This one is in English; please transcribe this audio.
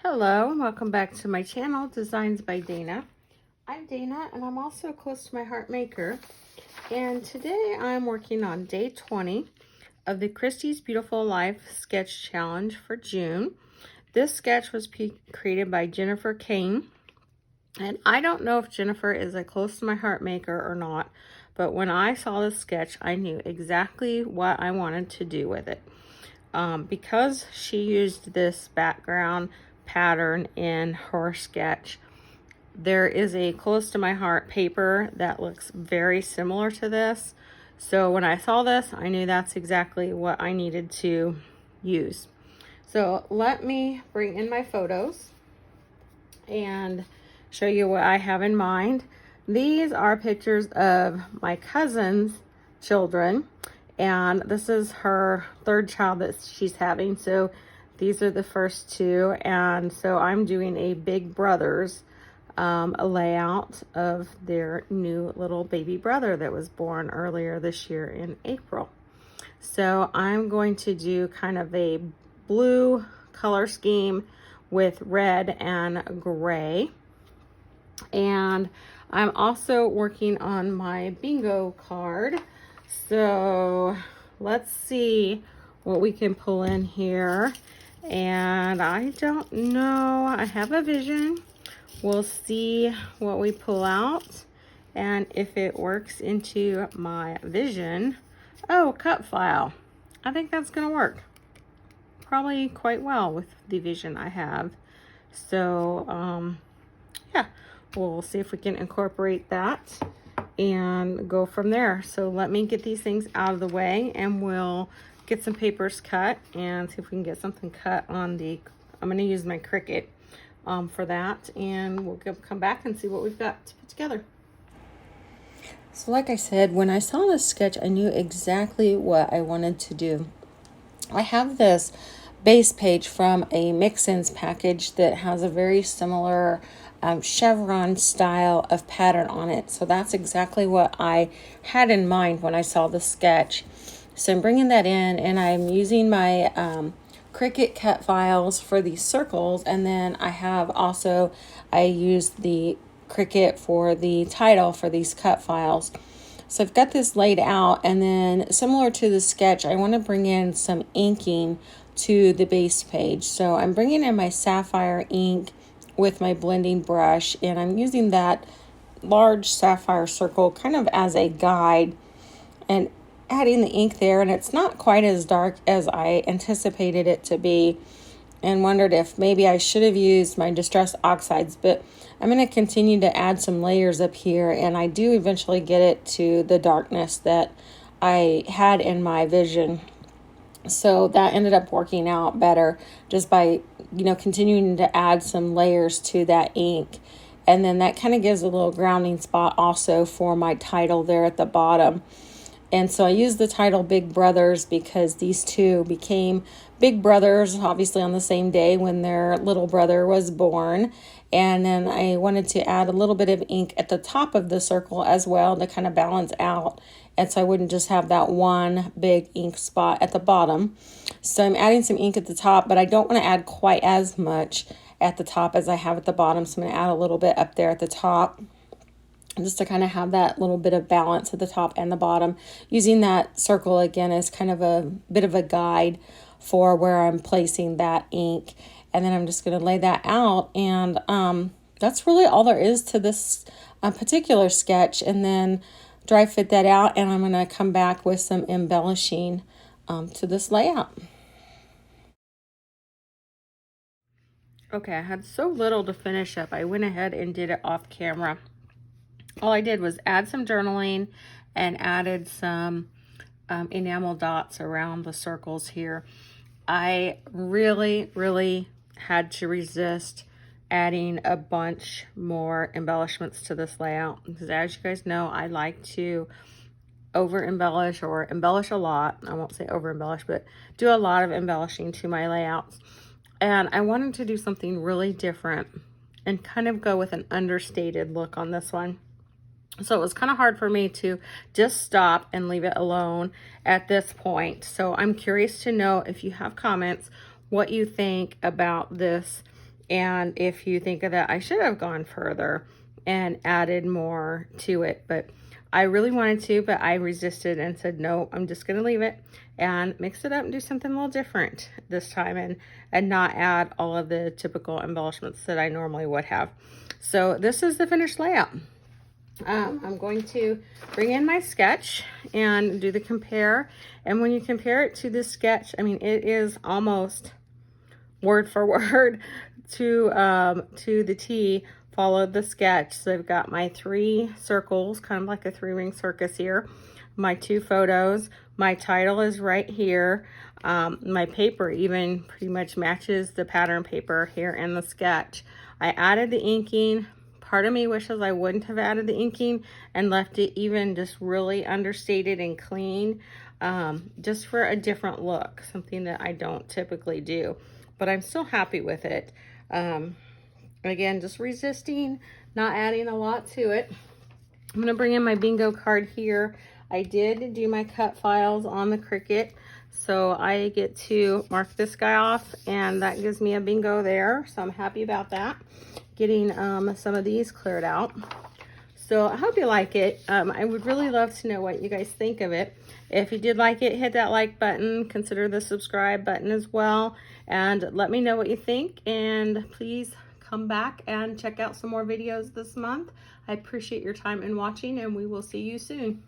Hello and welcome back to my channel, Designs by Dana. I'm Dana and I'm also close to my heart maker. And today I'm working on day 20 of the Christie's Beautiful Life Sketch Challenge for June. This sketch was created by Jennifer Kane. And I don't know if Jennifer is a close to my heart maker or not, but when I saw this sketch, I knew exactly what I wanted to do with it. Because she used this background pattern in her sketch, there is a close to my heart paper that looks very similar to this. So when I saw this, I knew that's exactly what I needed to use. So let me bring in my photos and show you what I have in mind. These are pictures of my cousin's children, and this is her third child that she's having. So these are the first two, and so I'm doing a Big Brothers a layout of their new little baby brother that was born earlier this year in April. So I'm going to do kind of a blue color scheme with red and gray. And I'm also working on my bingo card. So let's see what we can pull in here. And I don't know, I have a vision. We'll see what we pull out and if it works into my vision. Oh, cut file. I think that's gonna work probably quite well with the vision I have. So yeah, we'll see if we can incorporate that and go from there. So let me get these things out of the way and we'll get some papers cut and see if we can get something cut on the, I'm going to use my Cricut for that, and we'll come back and see what we've got to put together. So like I said, when I saw this sketch, I knew exactly what I wanted to do. I have this base page from a mix-ins package that has a very similar chevron style of pattern on it. So that's exactly what I had in mind when I saw the sketch. So I'm bringing that in, and I'm using my Cricut cut files for these circles, and then I used the Cricut for the title for these cut files. So I've got this laid out, and then similar to the sketch, I want to bring in some inking to the base page. So I'm bringing in my Sapphire ink with my blending brush, and I'm using that large sapphire circle kind of as a guide and adding the ink there. And it's not quite as dark as I anticipated it to be, and wondered if maybe I should have used my distress oxides, but I'm going to continue to add some layers up here, and I do eventually get it to the darkness that I had in my vision. So that ended up working out better just by, continuing to add some layers to that ink. And then that kind of gives a little grounding spot also for my title there at the bottom. And so I used the title Big Brothers because these two became big brothers, obviously on the same day when their little brother was born. And then I wanted to add a little bit of ink at the top of the circle as well to kind of balance out. And so I wouldn't just have that one big ink spot at the bottom. So I'm adding some ink at the top, but I don't want to add quite as much at the top as I have at the bottom. So I'm going to add a little bit up there at the top, just to kind of have that little bit of balance at the top and the bottom, using that circle again as kind of a bit of a guide for where I'm placing that ink. And then I'm just going to lay that out, and that's really all there is to this particular sketch. And then dry fit that out, and I'm going to come back with some embellishing to this layout. Okay, I had so little to finish up, I went ahead and did it off camera. All I did was add some journaling and added some enamel dots around the circles here. I really had to resist adding a bunch more embellishments to this layout because, as you guys know, I like to over embellish or embellish a lot. I won't say over embellish, but do a lot of embellishing to my layouts. And I wanted to do something really different and kind of go with an understated look on this one. So it was kind of hard for me to just stop and leave it alone at this point. So I'm curious to know if you have comments, what you think about this And if you think of that, I should have gone further and added more to it, but I really wanted to, but I resisted and said, no, I'm just going to leave it and mix it up and do something a little different this time, and not add all of the typical embellishments that I normally would have. So this is the finished layout. I'm going to bring in my sketch and do the compare. And when you compare it to this sketch, I mean, it is almost word for word to the T. Followed the sketch. So I've got my 3 circles, kind of like a 3-ring circus here. My 2 photos. My title is right here. My paper even pretty much matches the pattern paper here in the sketch. I added the inking. Part of me wishes I wouldn't have added the inking and left it even just really understated and clean, just for a different look, something that I don't typically do. But I'm still happy with it. Again, just resisting, not adding a lot to it. I'm going to bring in my bingo card here. I did do my cut files on the Cricut, so I get to mark this guy off, and that gives me a bingo there. So I'm happy about that. Getting some of these cleared out. So I hope you like it. I would really love to know what you guys think of it. If you did like it, hit that like button. Consider the subscribe button as well. And let me know what you think. And please come back and check out some more videos this month. I appreciate your time in watching, and we will see you soon.